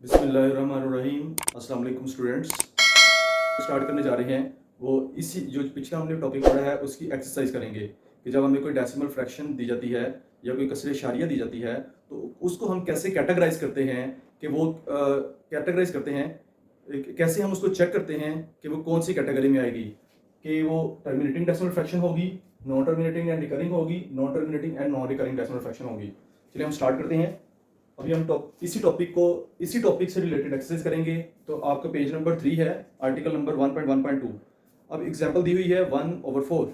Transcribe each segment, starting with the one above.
बिस्मिल्लाहिर्रहमानिर्रहीम। अस्सलाम वालेकुम स्टूडेंट्स। स्टार्ट करने जा रहे हैं वो इसी जो पिछला हमने टॉपिक पढ़ा है उसकी एक्सरसाइज करेंगे कि जब हमें कोई डेसिमल फ्रैक्शन दी जाती है या कोई कसरे इशारिया दी जाती है तो उसको हम कैसे कैटेगराइज करते हैं कि वो कैटेगराइज करते हैं, कैसे हम उसको चेक करते हैं कि वो कौन सी कैटेगरी में आएगी, कि वो टर्मिनेटिंग डेसिमल फ्रैक्शन होगी, नॉन टर्मिनेटिंग एंड रिकरिंग होगी, non terminating and non recurring decimal fraction होगी। चलिए हम स्टार्ट करते हैं। अभी हम इसी टॉपिक से रिलेटेड एक्सरसाइज करेंगे। तो आपका पेज नंबर 3 है, आर्टिकल नंबर 1.1.2। अब एग्जांपल दी हुई है 1/4।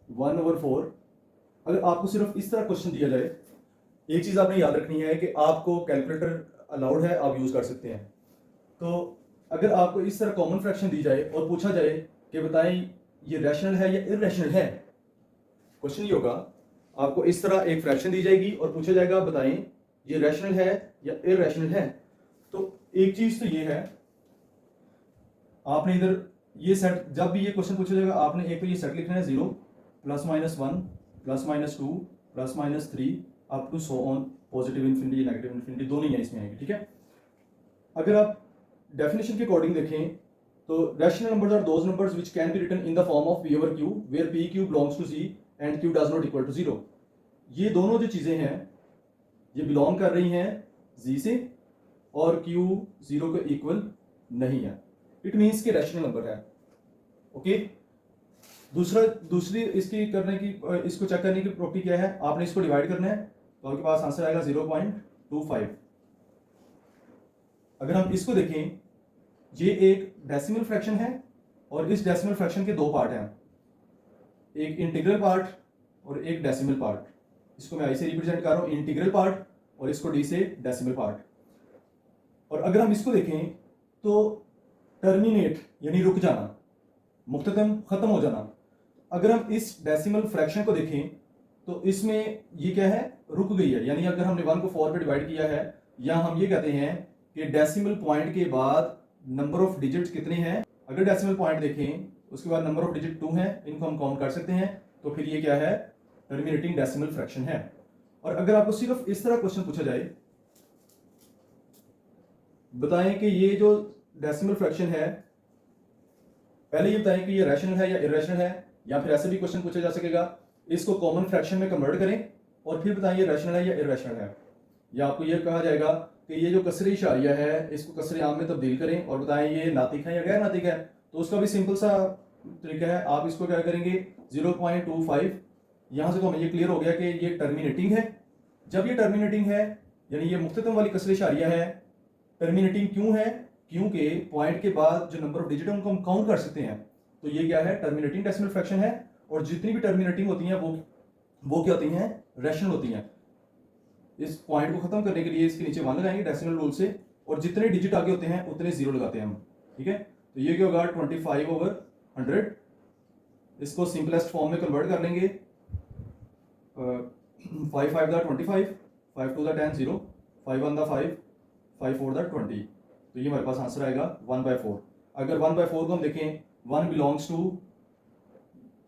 1/4 अगर आपको सिर्फ इस तरह क्वेश्चन दिया जाए, एक चीज आपने याद रखनी है कि आपको कैलकुलेटर अलाउड है, आप यूज कर सकते हैं। तो अगर आपको इस तरह कॉमन फ्रैक्शन दी जाए और पूछा जाए कि बताएं ये रैशनल है या इररेशनल है, क्वेश्चन ये होगा, आपको इस तरह एक फ्रैक्शन दी जाएगी और पूछा जाएगा बताएं ये रैशनल है या इररेशनल है। तो एक चीज तो ये है, आपने इधर ये सेट, जब भी ये क्वेश्चन पूछा जाएगा आपने एक तो ये सेट लिखना है 0 +-1 +-2 +-3 up to so on, positive infinity negative infinity दोनों ही इसमें आएंगे, ठीक है। अगर आप डेफिनेशन के अकॉर्डिंग देखें तो rational numbers are those numbers which can be written in the form of P over Q where PQ belongs to C and Q does not equal to 0। ये दोनों जो चीजें हैं ये बिलोंग कर रही हैं Z से और Q 0 के इक्वल नहीं है, इट मीन्स कि रैशनल नंबर है। ओके, दूसरी इसकी करने की, इसको चेक करने की प्रॉपर्टी क्या है, आपने इसको डिवाइड करना है तो आपके पास आंसर आएगा 0.25। अगर हम इसको देखें, ये एक डेसिमल फ्रैक्शन है और इस डेसिमल फ्रैक्शन के दो पार्ट हैं, एक इंटीग्रल पार्ट और एक डेसिमल पार्ट। इसको मैं आई से रिप्रेजेंट कर रहा हूं, इंटीग्रल पार्ट, और इसको डी से डेसिमल पार्ट। और अगर हम इसको देखें तो टर्मिनेट यानी रुक जाना, मुख्ततम खत्म हो जाना। अगर हम इस डेसिमल फ्रैक्शन को देखें तो इसमें ये क्या है, रुक गई है। यानी अगर हमने 1 को 4 पे डिवाइड किया है, या हम ये कहते हैं कि डेसिमल पॉइंट के बाद नंबर ऑफ डिजिट्स कितने हैं। अगर डेसिमल पॉइंट देखें उसके बाद नंबर ऑफ डिजिट 2 हैं, इनको हम काउंट कर सकते हैं, तो फिर ये क्या है, टर्मिनेटिंग डेसिमल फ्रैक्शन है। और अगर आपको सिर्फ इस तरह क्वेश्चन पूछा जाए, बताएं कि ये जो डेसिमल फ्रैक्शन है, पहले ये बताएं कि ये रैशनल है या इररेशनल है, या फिर ऐसे भी क्वेश्चन पूछा जा सकेगा, इसको कॉमन फ्रैक्शन में कन्वर्ट करें और फिर बताएं ये रैशनल है या इररेशनल है। या आपको ये कहा जाएगा कि ये जो कसरे इशारिया है इसको कसरे आम में तब्दील करें और बताएं ये नातिक है या गैर नातिक है। तो उसका भी सिंपल सा तरीका है, आप इसको क्या करेंगे 0.25, यहां से तो हमें ये क्लियर हो गया कि ये टर्मिनेटिंग है। जब ये टर्मिनेटिंग है यानी ये मुख्ततम वाली कसरे इशारिया है। टर्मिनेटिंग क्यों है, क्योंकि पॉइंट के बाद जो नंबर ऑफ डिजिट है उनको हम काउंट कर सकते हैं। तो ये क्या है, टर्मिनेटिंग डेसिमल फ्रैक्शन है। और जितनी भी टर्मिनेटिंग होती हैं वो क्या होती हैं, रैशनल होती हैं। इस पॉइंट को खत्म करने के लिए इसके नीचे 1 लगाएंगे डेसिमल रूल से, और जितने डिजिट आगे होते हैं उतने 0 लगाते हैं हम, ठीक है। तो ये क्या होगा 25/100। इसको सिंपलेस्ट फॉर्म में कन्वर्ट कर लेंगे, 5 5 दा 25, 5 2 दा 10 0, 5 1 दा 5, 5 4 दा 20। तो ये हमारे पास आंसर आएगा 1/4। अगर 1/4 को हम देखें, 1 बिलोंग्स टू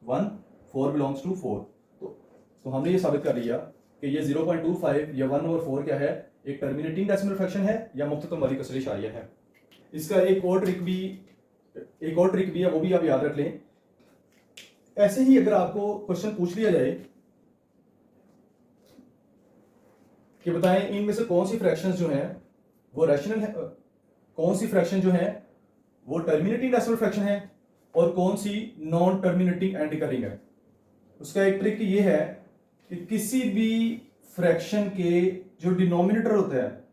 1, 4 बिलोंग्स टू 4। तो हमने ये साबित कर लिया कि ये 0.25 या 1/4 क्या है, एक टर्मिनेटिंग डेसिमल फ्रैक्शन है या मुख्ततम वाली कसरे इशारिया है। इसका एक और ट्रिक भी है, वो भी आप याद रख लें। ऐसे ही अगर आपको क्वेश्चन पूछ लिया जाए कि बताएं इनमें से कौन सी फ्रैक्शंस जो हैं वो रैशनल है, कौन सी फ्रैक्शन जो है वो टर्मिनेटिंग डेसिमल फ्रैक्शन है और कौन सी नॉन टर्मिनेटिंग एंड रिकरिंग है। उसका एक ट्रिक ये है कि किसी भी फ्रैक्शन के जो डिनोमिनेटर होता है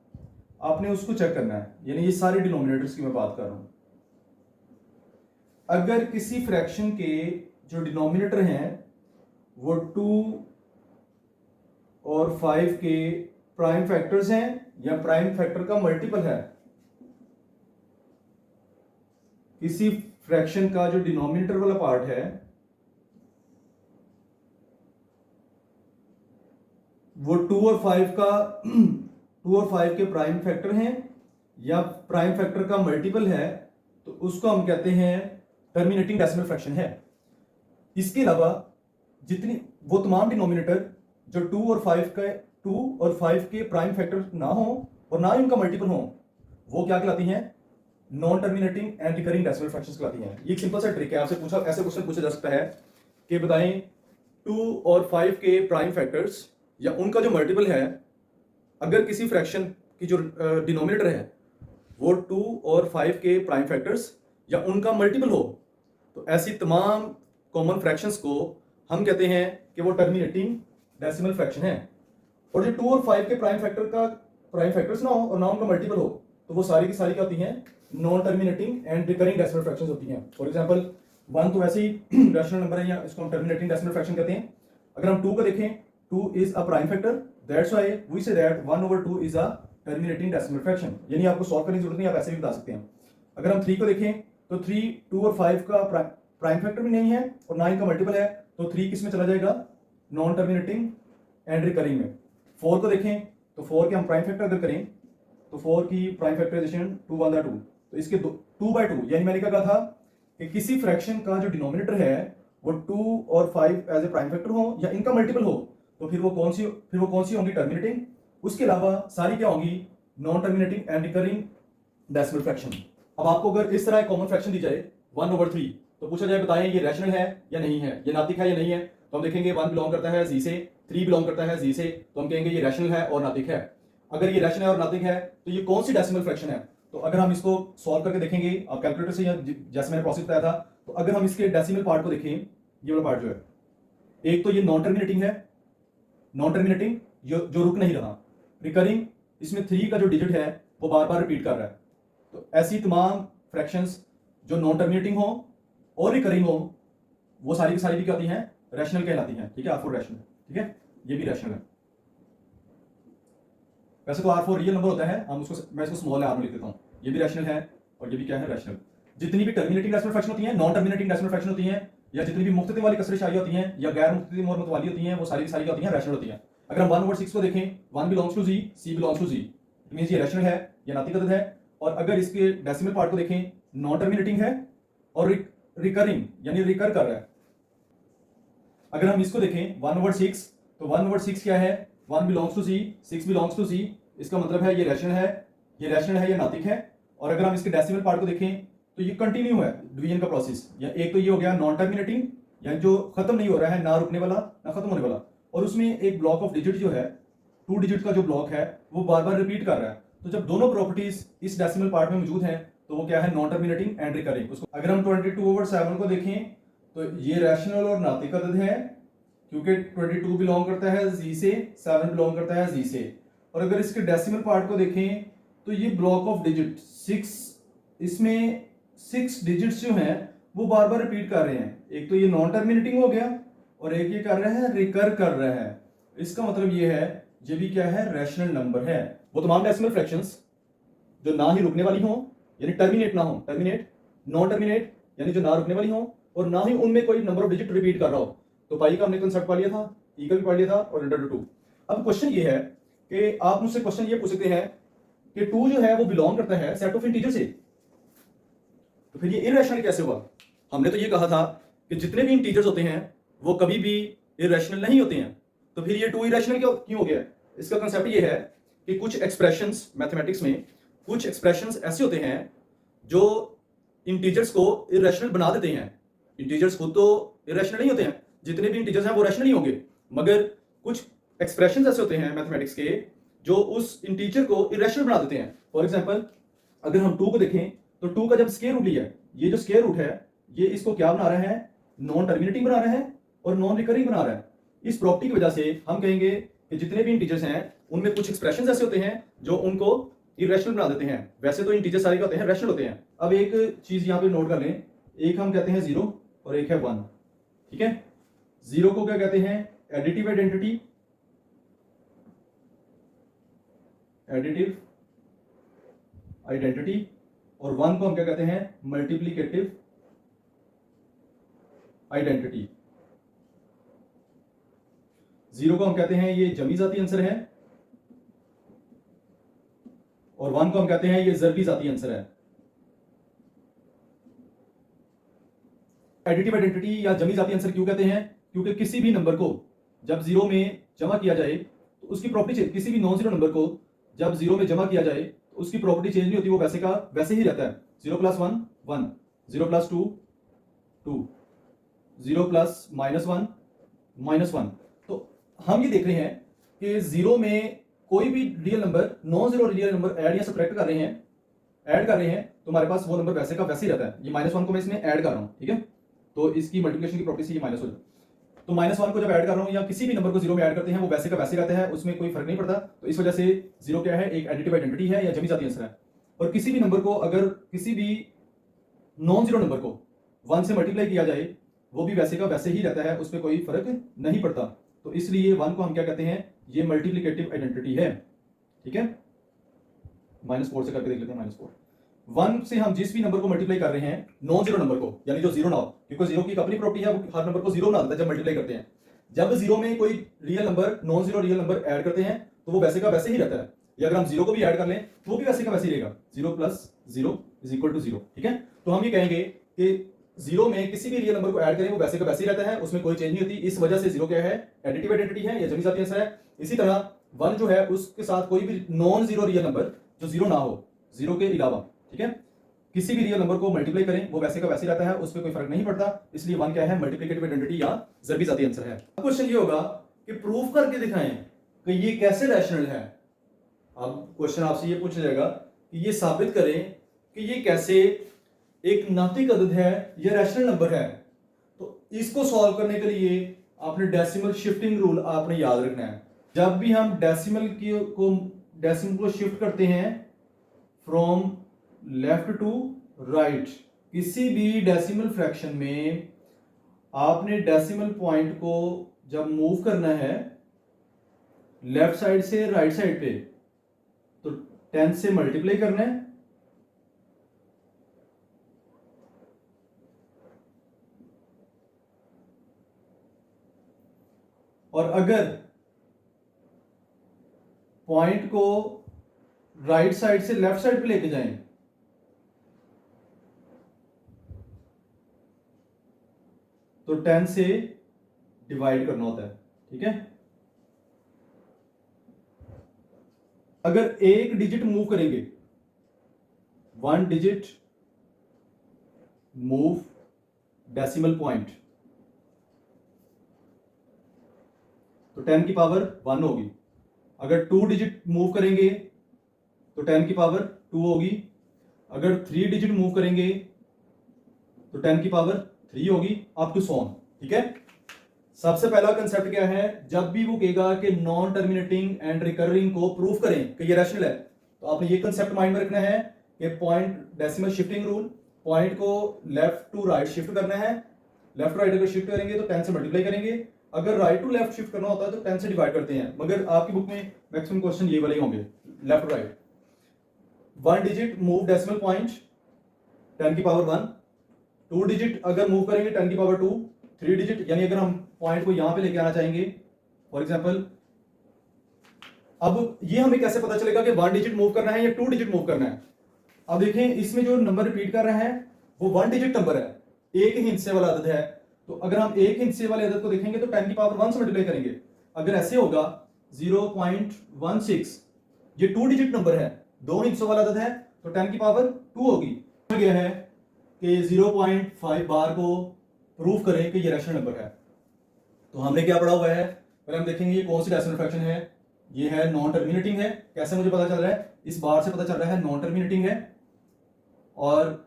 आपने उसको चेक करना है। यानी ये सारे डिनोमिनेटर्स की मैं बात कर रहा हूं। अगर किसी फ्रैक्शन के जो डिनोमिनेटर हैं वो 2 और 5 के प्राइम फैक्टर्स हैं या प्राइम फैक्टर का मल्टीपल है, किसी फ्रैक्शन का जो डिनोमिनेटर वाला पार्ट है वो 2 और 5 के प्राइम फैक्टर हैं या प्राइम फैक्टर का मल्टीपल है, तो उसको हम कहते हैं टर्मिनेटिंग डेसिमल फ्रैक्शन है। इसके अलावा जितनी वो तमाम डिनोमिनेटर जो 2 और 5 का 2 और 5 के प्राइम फैक्टर ना हो और ना ही उनका मल्टीपल हो, वो क्या कहलाती हैं? Non terminating and recurring decimal fractions कहलाती हैं। ये एक सिंपल सा ट्रिक है, आपसे पूछा ऐसे क्वेश्चन पूछा जा सकता है कि बताएं 2 और 5 के प्राइम फैक्टर्स या उनका जो मल्टीपल है, अगर किसी फ्रैक्शन की जो डिनोमिनेटर है वो 2 और 5 के प्राइम फैक्टर्स या उनका मल्टीपल हो, तो ऐसी तमाम कॉमन फ्रैक्शंस को हम कहते हैं कि वो टर्मिनेटिंग डेसिमल फ्रैक्शन है। और जो 2 और 5 के प्राइम फैक्टर्स ना हो और ना उनका मल्टीपल हो, तो वो सारी की सारी क्या होती हैं? Non terminating and recurring decimal fractions होती हैं। फॉर एग्जांपल 1 तो वैसे ही रैशनल नंबर है, या इसको हम टर्मिनेटिंग डेसिमल फ्रैक्शन कहते हैं। अगर हम 2 को देखें, 2 is a prime factor, that's why we say that 1/2 is a terminating decimal fraction. यानी आपको सॉल्व करने की जरूरत नहीं, आप ऐसे भी बता सकते हैं। अगर हम 3 को देखें तो 3 2 और 5 का प्राइम फैक्टर भी नहीं है और ना इनका मल्टीपल है, तो 3 किस में चला जाएगा? नॉन टर्मिनेटिंग एंड रिकरिंग में। 4 को देखें तो 4 के हम प्राइम फैक्टर अगर करें तो 4 की प्राइम फैक्टराइजेशन 2/2, तो इसके 2/2, यानी मैंने क्या कहा था कि किसी फ्रैक्शन का जो डिनोमिनेटर है वो 2 और 5 एज ए प्राइम फैक्टर हो या इनका मल्टीपल हो, तो फिर वो कौन सी होंगी? टर्मिनेटिंग। उसके अलावा सारी क्या होंगी? Non terminating and recurring decimal fraction. अब आपको अगर इस तरह एक कॉमन फ्रैक्शन दी जाए 1/3, तो पूछा जाए बताएं ये रैशनल है या नहीं है, ये नातिक है या नहीं है, तो हम देखेंगे 1 बिलोंग करता है जी से, 3 बिलोंग करता है जी से, तो हम कहेंगे ये रैशनल है और नातिक है। अगर ये रैशनल है और नातिक है तो ये कौन सी डेसिमल फ्रैक्शन है? तो अगर हम इसको सॉल्व करके देखेंगे, आप कैलकुलेटर से या जैसे मैंने प्रोसेस बताया था, तो अगर हम इसके डेसिमल पार्ट को देखें, ये वाला पार्ट जो है, एक तो ये नॉन टर्मिनेटिंग है, नॉन टर्मिनेटिंग जो रुक नहीं रहा, रिकरिंग, इसमें 3 का जो डिजिट है वो बार बार रिपीट कर रहा है। तो ऐसी तमाम फ्रैक्शंस जो नॉन टर्मिनेटिंग हो और रिकरिंग हो, वो सारी की सारी भी क्या होती हैं? रैशनल कहलाती हैं। ठीक है, R4 रैशनल। ठीक है, ये भी रैशनल है। वैसे तो R4 रियल नंबर होता है, मैं इसको स्मॉल r में लिख देता हूं। ये भी रैशनल है और ये भी क्या है? रैशनल। जितनी भी टर्मिनेटिंग डेसिमल फ्रैक्शन होती हैं, नॉन टर्मिनेटिंग डेसिमल फ्रैक्शन होती हैं, या जितनी भी मुख्ततिम वाली कसर शाही होती हैं या गैर मुख्ततिम और मुतवाली होती हैं, वो सारी की सारी क्या होती हैं? रैशनल होती हैं। अगर हम 1/6 को देखें, 1 belongs to Z, C belongs to Z, it means ये रैशनल है या नातिक अदद है। और अगर इसके डेसिमल पार्ट को देखें, नॉन टर्मिनेटिंग है और रिकरिंग यानी रिकर कर रहा है। अगर हम इसको देखें 1/6, तो 1/6 क्या है? 1 belongs to C, 6 belongs to C, इसका मतलब है ये रैशनल है या नातिक है। और अगर हम इसके डेसिमल पार्ट को देखें तो ये कंटिन्यू है डिवीजन का प्रोसेस, या एक तो ये हो गया नॉन टर्मिनेटिंग, यानी जो खत्म नहीं हो रहा है, ना रुकने वाला ना खत्म होने वाला, और उसमें एक ब्लॉक ऑफ डिजिट जो है, 2 डिजिट का जो ब्लॉक है वो बार बार रिपीट कर रहा है। तो जब दोनों प्रॉपर्टीज इस डेसिमल पार्ट में मौजूद हैं, तो वो क्या है? Non terminating and recurring. उसको अगर हम 22/7 को देखें तो ये रैशनल और नातिक अदद है, क्योंकि 22 बिलोंग करता है जी से, 7 बिलोंग करता है जी से। और अगर इसके डेसिमल पार्ट को देखें तो ये ब्लॉक ऑफ डिजिट 6, इसमें 6 डिजिट्स जो हैं वो बार बार रिपीट कर रहे हैं। एक तो ये नॉन टर्मिनेटिंग हो गया और एक ये कर रहा है रिकर कर रहा है। इसका मतलब ये है ये भी क्या है? रैशनल नंबर है। वो तमाम डेसिमल फ्रैक्शंस जो ना ही रुकने वाली हो, यानी टर्मिनेट ना हो, टर्मिनेट, नॉन टर्मिनेट यानी जो ना रुकने वाली हो, और ना ही उनमें कोई नंबर ऑफ डिजिट रिपीट कर रहा हो। तो पाई का हमने कंसेप्ट पा लिया था, ई का भी पा लिया था, और √2। अब क्वेश्चन ये है कि आप मुझसे क्वेश्चन ये पूछ सकते हैं कि 2 जो है वो बिलोंग करता है सेट ऑफ इंटीजर से, तो फिर ये इरैशनल कैसे हुआ? हमने तो ये कहा था कि जितने भी इंटीजर्स होते हैं वो कभी भी इरैशनल नहीं होते हैं, तो फिर ये 2 इरैशनल क्यों हो गया? इसका कंसेप्ट ये है कि कुछ एक्सप्रेशंस मैथमेटिक्स में, कुछ एक्सप्रेशंस ऐसे होते हैं जो इंटीजर्स को इरैशनल बना देते हैं। इंटीजर्स खुद तो इरैशनल नहीं होते हैं, जितने भी इंटीजर्स हैं वो रैशनल ही होंगे, मगर कुछ एक्सप्रेशंस ऐसे होते हैं मैथमेटिक्स के जो उस इंटीजर को इरैशनल बना देते हैं। फॉर एग्जांपल अगर हम 2 को देखें तो 2 का जब स्क्वायर रूट लिया, ये जो स्क्वायर रूट है ये इसको क्या बना रहा है? नॉन टर्मिनेटिंग बना रहा है और नॉन रिकरिंग बना रहा है। इस प्रॉपर्टी की वजह से हम कहेंगे कि जितने भी इंटीजर्स हैं उनमें कुछ एक्सप्रेशंस ऐसे होते हैं जो उनको इरैशनल बना देते हैं। वैसे तो इंटीजर सारे होते हैं रैशनल होते हैं। अब एक चीज यहां पे नोट कर लें, एक हम कहते हैं 0 और एक है 1। ठीक है, 0 को क्या कहते हैं? एडिटिव आइडेंटिटी, एडिटिव आइडेंटिटी, और 1 को हम क्या कहते हैं? Multiplicative identity. 0 को हम कहते हैं ये जमी जाती आंसर है, और 1 को हम कहते हैं ये ज़रबी जाती आंसर है। एडिटिव आइडेंटिटी या जमी जाती आंसर क्यों कहते हैं? क्योंकि किसी भी नंबर को जब 0 में जमा किया जाए तो उसकी प्रॉपर्टी किसी भी नॉन जीरो नंबर को जब जीरो में जमा किया जाए तो उसकी प्रॉपर्टी चेंज नहीं होती, वो वैसे का वैसे ही रहता है। 0+1 1, 0+2 2, 0+-1 -1। तो हम ये देख रहे हैं कि जीरो में कोई भी real number, non zero real number add या सब्ट्रैक्ट कर रहे हैं तो हमारे पास वो नंबर वैसे का वैसे ही रहता है। ये -1 को मैं इसमें ऐड कर रहा हूँ, ठीक है, तो इसकी मल्टीप्लिकेशन की प्रॉपर्टी से ये माइनस हो जाए। तो -1 को जब ऐड कर रहा हूँ या किसी भी नंबर को जीरो में ऐड करते हैं वो वैसे का वैसे रहता है, उसमें कोई फर्क नहीं पड़ता। तो इस वजह से जीरो क्या है, एक एडिटिव आइडेंटिटी है या जमी जाती आंसर है। और किसी भी नंबर को अगर किसी भी नॉन जीरो नंबर को 1 से मल्टीप्लाई किया जाए वो भी वैसे का वैसे ही रहता है, उसमें कोई फर्क नहीं पड़ता। तो इसलिए 1 को हम क्या कहते हैं, ये मल्टीप्लिकेटिव आइडेंटिटी है, ठीक है। -4 से करके देख लेते हैं, -4। 1 से हम जिस भी नंबर को मल्टीप्लाई कर रहे हैं, नॉन जीरो नंबर को, यानी जो जीरो ना हो, क्योंकि जीरो की अपनी प्रॉपर्टी है, वो हर नंबर को जीरो बना देता है जब मल्टीप्लाई करते हैं। जब जीरो में कोई real number, non zero real number add करते हैं तो वो वैसे का वैसे ही रहता है। या अगर हम जीरो को भी ऐड कर लें तो वो भी वैसे का वैसे ही रहेगा, 0+0 = 0, ठीक है। तो हम ये कहेंगे कि जीरो में किसी भी रियल नंबर को ऐड करें वो वैसे का वैसे ही रहता है, उसमें कोई चेंज नहीं होती। इस वजह से जीरो क्या है, एडिटिव आइडेंटिटी है या जमी जाती आंसर है। इसी तरह 1 जो है उसके साथ कोई भी नॉन जीरो रियल नंबर जो जीरो ना हो, जीरो के अलावा, ठीक है, किसी भी रियल नंबर को मल्टीप्लाई करें वो वैसे का वैसे रहता है, उसमें कोई फर्क नहीं पड़ता। इसलिए 1 क्या है, मल्टीप्लिकेटिव आइडेंटिटी या जरबी जाती आंसर है। अब क्वेश्चन ये होगा कि प्रूफ करके दिखाएं कि ये कैसे रैशनल है। अब क्वेश्चन आपसे ये पूछा जाएगा कि ये साबित करें कि ये कैसे एक नातिक अदद है या रैशनल नंबर है। तो इसको सॉल्व करने के लिए आपने डेसिमल शिफ्टिंग रूल आपने याद रखना है। जब भी हम डेसिमल को शिफ्ट करते हैं फ्रॉम लेफ्ट टू राइट, किसी भी डेसिमल फ्रैक्शन में आपने डेसिमल पॉइंट को जब मूव करना है लेफ्ट साइड से राइट साइड पे तो 10 से मल्टीप्लाई करना है, और अगर पॉइंट को राइट साइड से लेफ्ट साइड पे लेके जाएं तो 10 से डिवाइड करना होता है, ठीक है। अगर एक डिजिट मूव करेंगे, 1 डिजिट मूव डेसिमल पॉइंट, तो 10 की पावर 1 होगी। अगर 2 डिजिट मूव करेंगे तो 10 की पावर 2 होगी। अगर 3 डिजिट मूव करेंगे तो 10 की पावर 3 होगी, अप टू सो ऑन, ठीक है। सबसे पहला कंसेप्ट क्या है, जब भी वो कहेगा कि नॉन टर्मिनेटिंग एंड रिकरिंग को प्रूफ करें कि ये रैशनल है, तो आपने ये कंसेप्ट माइंड में रखना है कि point decimal shifting rule, point को लेफ्ट टू राइट शिफ्ट करना है। लेफ्ट टू राइट अगर शिफ्ट करेंगे तो 10 से मल्टीप्लाई करेंगे। अगर राइट टू लेफ्ट शिफ्ट करना होता है तो 10 से डिवाइड करते हैं, मगर आपकी बुक में मैक्सिमम क्वेश्चन ये वाले ही होंगे, left to right. 1 digit move decimal point 10 की पावर 1, 2 डिजिट अगर मूव करेंगे 10 की पावर 2, 3 डिजिट यानी अगर हम पॉइंट को यहां पे लेके आना चाहेंगे फॉर एग्जांपल, अब ये हमें कैसे पता चलेगा कि 1 डिजिट मूव करना है या 2 डिजिट मूव करना है। अब देखें इसमें जो नंबर रिपीट कर रहा है वो 1 डिजिट नंबर है, एक ही हिस्से वाला अदद है। तो अगर हम एक हिस्से वाले अदद को देखेंगे तो 10 की पावर 1 से मल्टीप्लाई करेंगे। अगर ऐसे होगा 0.16, ये 2 डिजिट नंबर है, दो हिस्सों वाला अदद है, तो 10 की पावर 2 होगी। गया है कि 0.5 बार को प्रूफ करें कि ये रैशनल नंबर है। तो हमने क्या पढ़ा हुआ है, पहले हम देखेंगे ये कौन सी डेसिमल फ्रैक्शन है। ये है नॉन टर्मिनेटिंग है। कैसे मुझे पता चल रहा है, इस बार से पता चल रहा है नॉन टर्मिनेटिंग है, और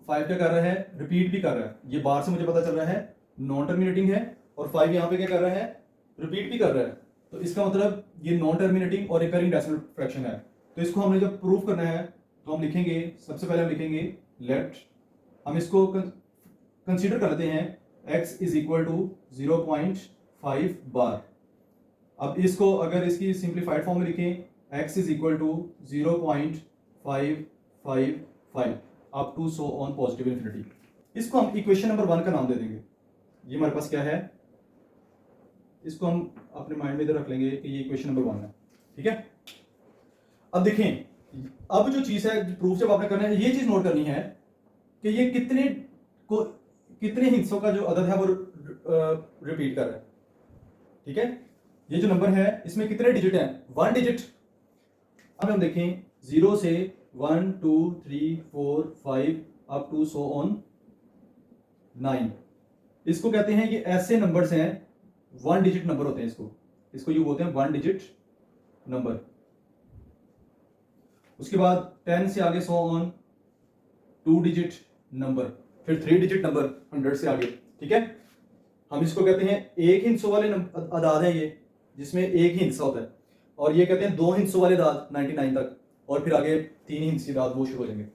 5 क्या कर रहा है, रिपीट भी कर रहा है। ये बार से मुझे पता चल रहा है नॉन टर्मिनेटिंग है, और 5 यहाँ पे क्या कर रहा है, रिपीट भी कर रहा है। तो इसका मतलब ये नॉन टर्मिनेटिंग और रिकरिंग डेसिमल फ्रैक्शन है। तो इसको हमने जब प्रूफ करना है तो हम लिखेंगे, सबसे पहले हम लिखेंगे लेट, हम इसको कंसीडर कर लेते हैं x = 0.5 बार। अब इसको अगर इसकी सिंप्लीफाइड फॉर्म में लिखें, x = 0.555 up to so on positive infinity. इसको हम इक्वेशन नंबर 1 का नाम दे देंगे। ये हमारे पास क्या है, इसको हम अपने माइंड में इधर रख लेंगे कि ये इक्वेशन नंबर 1 है, ठीक है। अब देखें, अब जो चीज है प्रूफ जब आपने करना है, ये चीज नोट करनी है कि ये कितने हिस्सों का जो अदद है वो रिपीट कर रहा है, ठीक है। ये जो नंबर है इसमें कितने डिजिट हैं, 1 डिजिट। अब हम देखें 0 से 1 2 3 4 5 अप टू सो ऑन 9, इसको कहते हैं, ये ऐसे नंबर्स हैं 1 डिजिट नंबर होते हैं, इसको ये बोलते हैं 1 डिजिट नंबर। उसके बाद 10 से आगे सो ऑन 2 डिजिट नंबर, फिर 3 डिजिट नंबर 100 से आगे, ठीक है। हम इसको कहते हैं एक हिस्सों वाले अदाद है ये, जिसमें एक ही हिस्सा होता है, और ये कहते हैं 2 हिस्सों वाले अदाद 99 तक, और फिर आगे 3 हिस्से अदाद वो शुरू हो जाएंगे।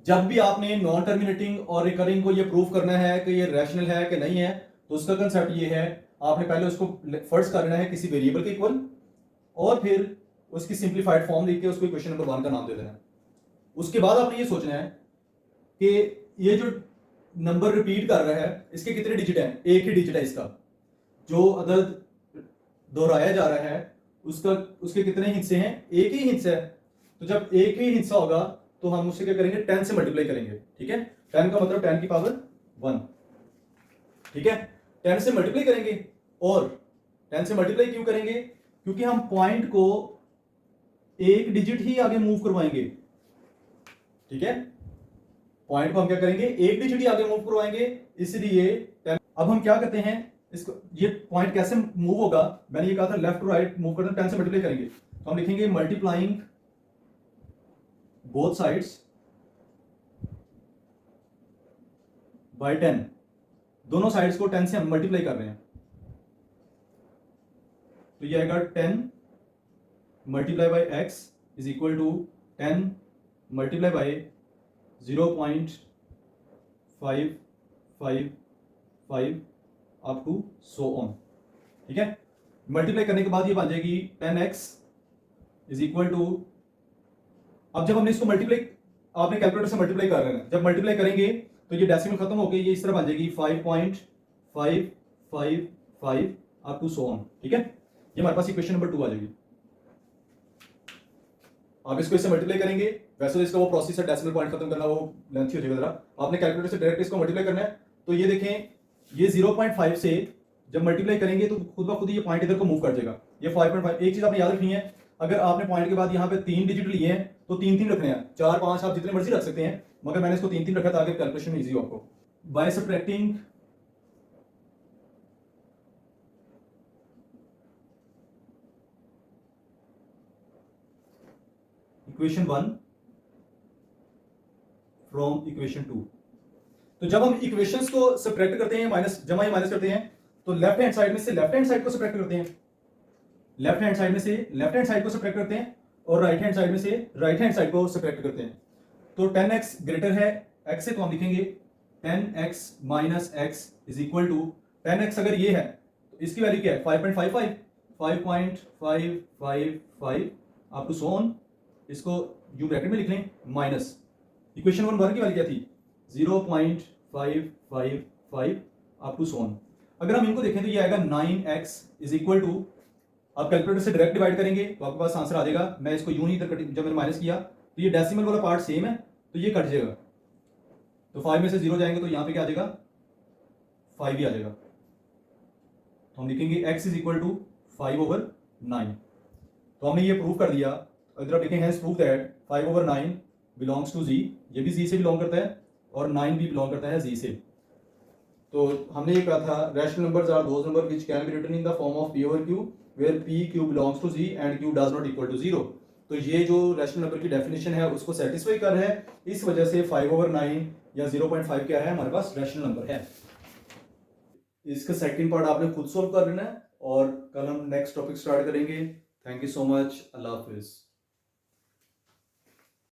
जब भी आपने नॉन टर्मिनेटिंग और रिकरिंग को ये प्रूव करना है कि ये रैशनल है कि नहीं है, तो उसका कंसेप्ट ये है, आपने पहले उसको फर्स्ट करना है किसी वेरिएबल के इक्वल, और फिर उसकी सिंप्लीफाइड फॉर्म लिख के उसको इक्वेशन नंबर 1 का नाम दे देना है। उसके बाद आपने ये सोचना है कि ये जो नंबर रिपीट कर रहा है इसके कितने डिजिट हैं, एक ही डिजिट है इसका, जो अदद दोहराया जा रहा है उसके कितने हिस्से हैं, एक ही हिस्सा है। तो जब एक ही हिस्सा होगा तो हम उससे क्या करेंगे, 10 से मल्टीप्लाई करेंगे, ठीक है। 10 का मतलब 10 की पावर 1, ठीक है। 10 से मल्टीप्लाई करेंगे, और 10 से मल्टीप्लाई क्यों करेंगे, क्योंकि हम पॉइंट को एक डिजिट ही आगे मूव करवाएंगे, ठीक है। पॉइंट को हम क्या करेंगे, एक डिजिट ही आगे मूव करवाएंगे, इसलिए अब हम क्या करते हैं, इसको ये पॉइंट कैसे मूव होगा, मैंने ये कहा था लेफ्ट टू राइट मूव करते हैं, 10 से मल्टीप्लाई करेंगे, तो हम लिखेंगे मल्टीप्लाइंग बोथ साइड्स बाय 10, दोनों साइड्स को 10 से हम मल्टीप्लाई कर रहे हैं, तो ये आएगा 10 multiply by x is equal to 10 multiply by 0.555 up to so on, ठीक है। मल्टीप्लाई करने के बाद ये बन जाएगी 10x इज इक्वल टू, अब जब हमने इसको मल्टीप्लाई, आपने कैलकुलेटर से मल्टीप्लाई कर रहे हैं, जब मल्टीप्लाई करेंगे तो ये डेसिमल खत्म हो गई, ये इस तरह बन जाएगी 5.555 अप टू सो ऑन, ठीक है। ये हमारे पास इक्वेशन नंबर 2 आ जाएगी। आप इसको इससे मल्टीप्लाई करेंगे, वैसे तो इसका वो प्रोसेस है डेसिमल पॉइंट खत्म करना, वो लेंथी हो जाएगा जरा, आपने कैलकुलेटर से डायरेक्ट इसको मल्टीप्लाई करना है, तो ये देखें ये 0.5 से जब मल्टीप्लाई करेंगे तो खुद ब खुद ये पॉइंट इधर को मूव कर जाएगा, ये 5.5। एक चीज आपने याद रखनी है, अगर आपने पॉइंट के बाद यहाँ पे 3 डिजिट लिए हैं तो 3 रखने हैं, 4 5 आप जितने मर्जी रख सकते हैं, मगर मैंने इसको 3 रखा ताकि कैलकुलेशन इजी हो आपको। By subtracting equation 1 from equation 2, तो जब हम इक्वेशंस को सब्ट्रैक्ट करते हैं, माइनस जमा या माइनस करते हैं, तो लेफ्ट हैंड साइड में से लेफ्ट हैंड साइड को सब्ट्रैक्ट करते हैं, लेफ्ट हैंड साइड में से लेफ्ट हैंड साइड को सब्ट्रैक्ट करते हैं, और राइट हैंड साइड में से राइट हैंड साइड को सब्ट्रैक्ट करते हैं। तो 10x ग्रेटर है x से, तो हम लिखेंगे 10x minus x is equal to 10x, अगर ये है तो इसकी वैल्यू क्या है 5.55 अप टू सो ऑन, इसको यू ब्रैकेट में लिख लें, माइनस इक्वेशन 1 की वैल्यू क्या थी 0.555 अप टू सो ऑन। अगर हम इनको देखें तो ये आएगा 9x इज इक्वल टू, आप कैलकुलेटर से डायरेक्ट डिवाइड करेंगे तो आपके पास आंसर आ जाएगा। मैं इसको यूं ही इधर जब मैंने माइनस किया तो ये डेसिमल वाला पार्ट सेम है, तो ये कट जाएगा, तो 5 में से 0 जाएंगे तो यहाँ पे क्या आ जाएगा 5 ही आ जाएगा, तो हम लिखेंगे x इज इक्वल टू 5/9। तो हमने ये प्रूव कर दिया, इधर आप लिखेंगे prove that 5/9 belongs to z, ये भी z से बिलोंग करता है और 9 भी बिलोंग करता है z से। तो हमने ये कहा था rational numbers are those number which can be written in the form of p over q where p q belongs to z and q does not equal to 0। तो ये जो रैशनल नंबर की डेफिनेशन है उसको satisfy कर रहा है, इस वजह से 5/9 या 0.5 क्या है हमारे पास रैशनल नंबर है। इसका सेकंड पार्ट आपने खुद सॉल्व कर लेना है, और कल हम नेक्स्ट टॉपिक स्टार्ट करेंगे। Thank you so much, Allah Hafiz.